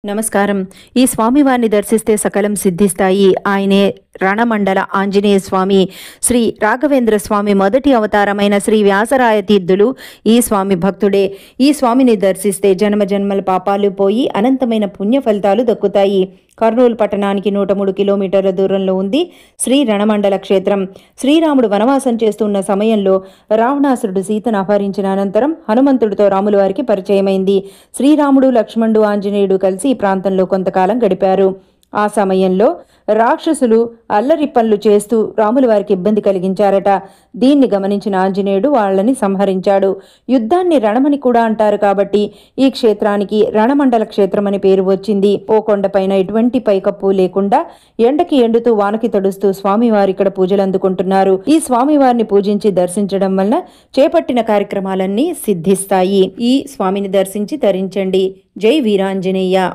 నమస్కారం. ఈ స్వామివారిని దర్శిస్తే సకలం సిద్ధిస్తాయి. ఆయనే రణమండల ఆంజనేయ స్వామి. శ్రీ రాఘవేంద్ర స్వామి మొదటి అవతారమైన శ్రీ వ్యాసరాయ తీర్థులు ఈ స్వామి భక్తుడే. ఈ స్వామిని దర్శిస్తే జన్మ జన్మల పాపాలు పోయి అనంతమైన పుణ్య ఫలితాలు దక్కుతాయి. కర్నూలు పట్టణానికి 103 కిలోమీటర్ల దూరంలో ఉంది శ్రీ రణమండల క్షేత్రం. శ్రీరాముడు వనవాసం చేస్తున్న సమయంలో రావణాసురుడు సీతను అపహరించిన అనంతరం హనుమంతుడితో రాముల వారికి పరిచయమైంది. శ్రీరాముడు, లక్ష్మణుడు, ఆంజనేయుడు కలిసి ఈ ప్రాంతంలో కొంతకాలం గడిపారు. ఆ సమయంలో రాక్షసులు అల్లరి పనులు చేస్తూ రాముల వారికి ఇబ్బంది కలిగించారట. దీన్ని గమనించిన ఆంజనేయుడు వాళ్ళని సంహరించాడు. యుద్ధాన్ని రణమని కూడా అంటారు కాబట్టి ఈ క్షేత్రానికి రణమండల క్షేత్రం అని పేరు వచ్చింది. ఓ కొండపైన ఎటువంటి పైకప్పు లేకుండా ఎండకి ఎండుతూ వానకి తడుస్తూ స్వామివారి ఇక్కడ పూజలు అందుకుంటున్నారు. ఈ స్వామివారిని పూజించి దర్శించడం వలన చేపట్టిన కార్యక్రమాలన్నీ సిద్ధిస్తాయి. ఈ స్వామిని దర్శించి తరించండి. జై వీరాంజనేయ.